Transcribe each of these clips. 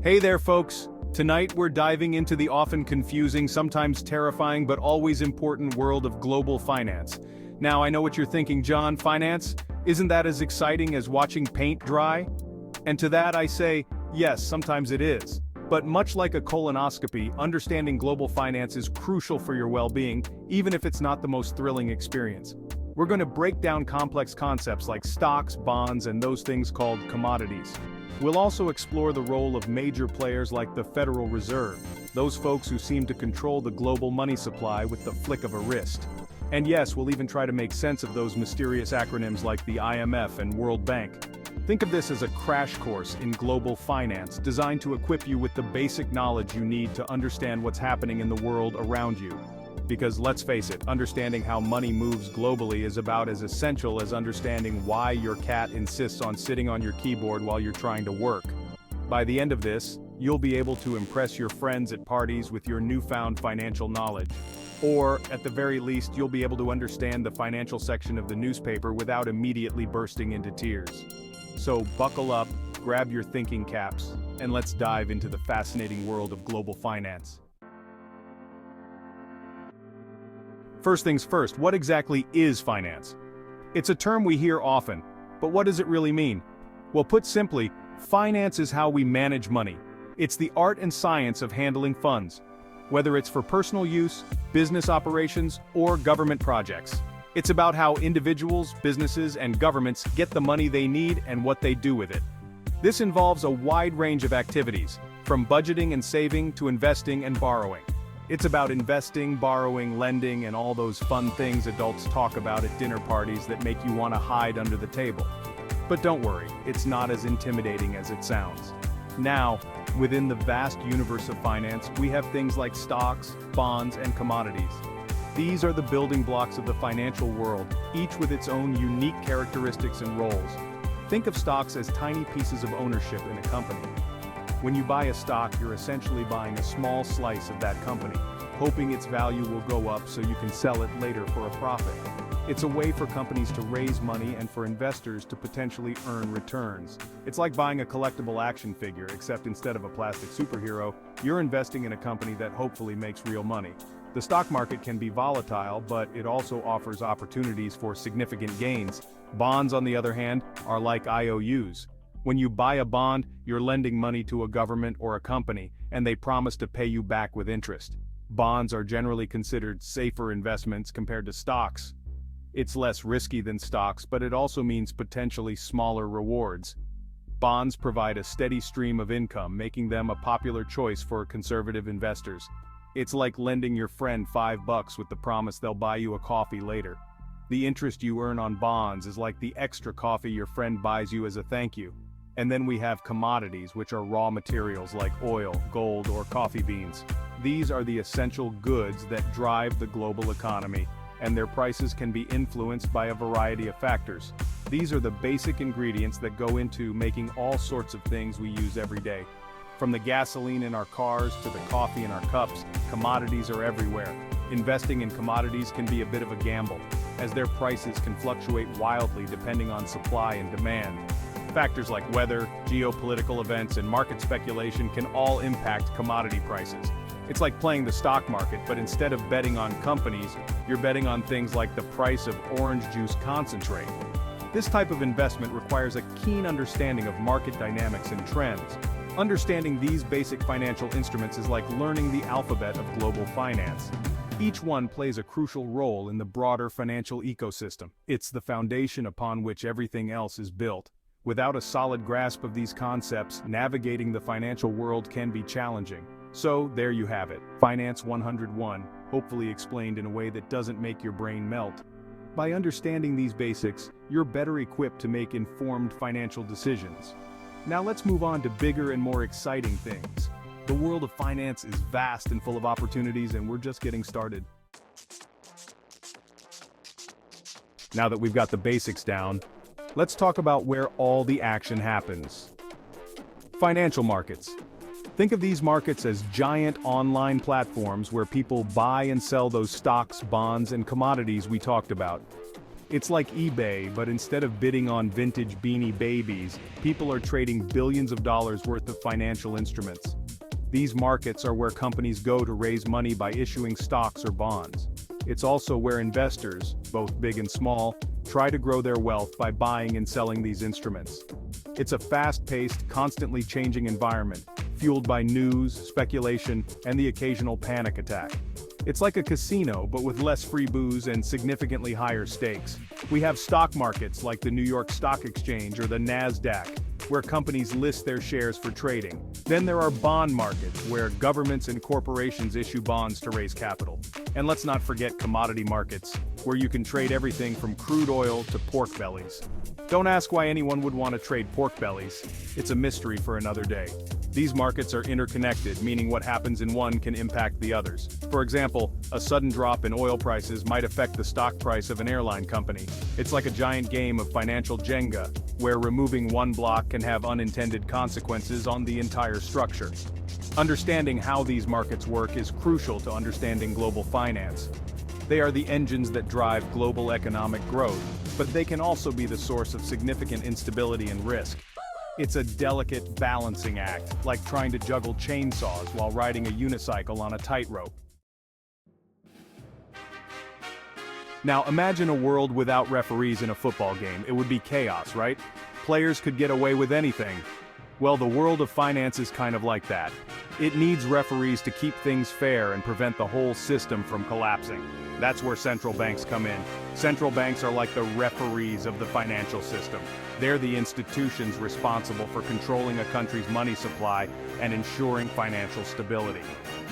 Hey there, folks! Tonight we're diving into the often confusing, sometimes terrifying, but always important world of global finance. Now, I know what you're thinking, John, finance? Isn't that as exciting as watching paint dry? And to that I say, yes, sometimes it is. But much like a colonoscopy, understanding global finance is crucial for your well-being, even if it's not the most thrilling experience. We're going to break down complex concepts like stocks, bonds, and those things called commodities. We'll also explore the role of major players like the Federal Reserve, those folks who seem to control the global money supply with the flick of a wrist. And yes, we'll even try to make sense of those mysterious acronyms like the IMF and World Bank. Think of this as a crash course in global finance designed to equip you with the basic knowledge you need to understand what's happening in the world around you. Because let's face it, understanding how money moves globally is about as essential as understanding why your cat insists on sitting on your keyboard while you're trying to work. By the end of this, you'll be able to impress your friends at parties with your newfound financial knowledge. Or, at the very least, you'll be able to understand the financial section of the newspaper without immediately bursting into tears. So buckle up, grab your thinking caps, and let's dive into the fascinating world of global finance. First things first, what exactly is finance? It's a term we hear often, but what does it really mean? Well, put simply, finance is how we manage money. It's the art and science of handling funds, whether it's for personal use, business operations, or government projects. It's about how individuals, businesses, and governments get the money they need and what they do with it. This involves a wide range of activities, from budgeting and saving to investing and borrowing. It's about investing, borrowing, lending, and all those fun things adults talk about at dinner parties that make you want to hide under the table. But don't worry, it's not as intimidating as it sounds. Now, within the vast universe of finance, we have things like stocks, bonds, and commodities. These are the building blocks of the financial world, each with its own unique characteristics and roles. Think of stocks as tiny pieces of ownership in a company. When you buy a stock, you're essentially buying a small slice of that company, hoping its value will go up so you can sell it later for a profit. It's a way for companies to raise money and for investors to potentially earn returns. It's like buying a collectible action figure, except instead of a plastic superhero, you're investing in a company that hopefully makes real money. The stock market can be volatile, but it also offers opportunities for significant gains. Bonds, on the other hand, are like IOUs. When you buy a bond, you're lending money to a government or a company, and they promise to pay you back with interest. Bonds are generally considered safer investments compared to stocks. It's less risky than stocks, but it also means potentially smaller rewards. Bonds provide a steady stream of income, making them a popular choice for conservative investors. It's like lending your friend $5 with the promise they'll buy you a coffee later. The interest you earn on bonds is like the extra coffee your friend buys you as a thank you. And then we have commodities, which are raw materials like oil, gold, or coffee beans. These are the essential goods that drive the global economy, and their prices can be influenced by a variety of factors. These are the basic ingredients that go into making all sorts of things we use every day. From the gasoline in our cars to the coffee in our cups, commodities are everywhere. Investing in commodities can be a bit of a gamble, as their prices can fluctuate wildly depending on supply and demand. Factors like weather, geopolitical events, and market speculation can all impact commodity prices. It's like playing the stock market, but instead of betting on companies, you're betting on things like the price of orange juice concentrate. This type of investment requires a keen understanding of market dynamics and trends. Understanding these basic financial instruments is like learning the alphabet of global finance. Each one plays a crucial role in the broader financial ecosystem. It's the foundation upon which everything else is built. Without a solid grasp of these concepts, navigating the financial world can be challenging. So, there you have it, Finance 101, hopefully explained in a way that doesn't make your brain melt. By understanding these basics, you're better equipped to make informed financial decisions. Now let's move on to bigger and more exciting things. The world of finance is vast and full of opportunities, and we're just getting started. Now that we've got the basics down, let's talk about where all the action happens. Financial markets. Think of these markets as giant online platforms where people buy and sell those stocks, bonds, and commodities we talked about. It's like eBay, but instead of bidding on vintage Beanie Babies, people are trading billions of dollars worth of financial instruments. These markets are where companies go to raise money by issuing stocks or bonds. It's also where investors, both big and small, try to grow their wealth by buying and selling these instruments. It's a fast-paced, constantly changing environment, fueled by news, speculation, and the occasional panic attack. It's like a casino, but with less free booze and significantly higher stakes. We have stock markets like the New York Stock Exchange or the NASDAQ, where companies list their shares for trading. Then there are bond markets, where governments and corporations issue bonds to raise capital. And let's not forget commodity markets, where you can trade everything from crude oil to pork bellies. Don't ask why anyone would want to trade pork bellies. It's a mystery for another day. These markets are interconnected, meaning what happens in one can impact the others. For example, a sudden drop in oil prices might affect the stock price of an airline company. It's like a giant game of financial Jenga, where removing one block can have unintended consequences on the entire structure. Understanding how these markets work is crucial to understanding global finance. They are the engines that drive global economic growth, but they can also be the source of significant instability and risk. It's a delicate balancing act, like trying to juggle chainsaws while riding a unicycle on a tightrope. Now imagine a world without referees in a football game. It would be chaos, right? Players could get away with anything. Well, the world of finance is kind of like that. It needs referees to keep things fair and prevent the whole system from collapsing. That's where central banks come in. Central banks are like the referees of the financial system. They're the institutions responsible for controlling a country's money supply and ensuring financial stability.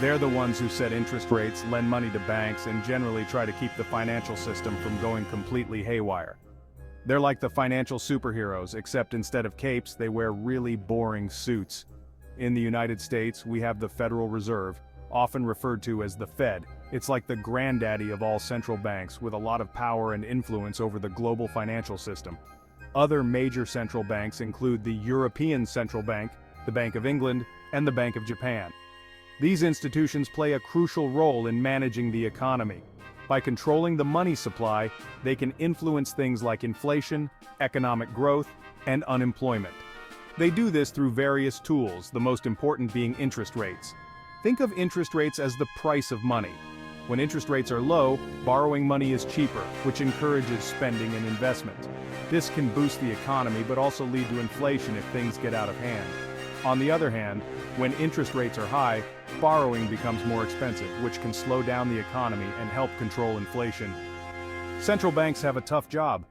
They're the ones who set interest rates, lend money to banks, and generally try to keep the financial system from going completely haywire. They're like the financial superheroes, except instead of capes, they wear really boring suits. In the United States, we have the Federal Reserve, often referred to as the Fed. It's like the granddaddy of all central banks, with a lot of power and influence over the global financial system. Other major central banks include the European Central Bank, the Bank of England, and the Bank of Japan. These institutions play a crucial role in managing the economy. By controlling the money supply, they can influence things like inflation, economic growth, and unemployment. They do this through various tools, the most important being interest rates. Think of interest rates as the price of money. When interest rates are low, borrowing money is cheaper, which encourages spending and investment. This can boost the economy but also lead to inflation if things get out of hand. On the other hand, when interest rates are high, borrowing becomes more expensive, which can slow down the economy and help control inflation. Central banks have a tough job.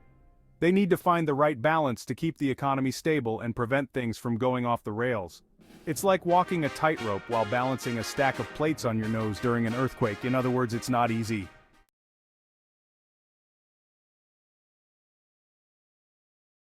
They need to find the right balance to keep the economy stable and prevent things from going off the rails. It's like walking a tightrope while balancing a stack of plates on your nose during an earthquake. In other words, it's not easy.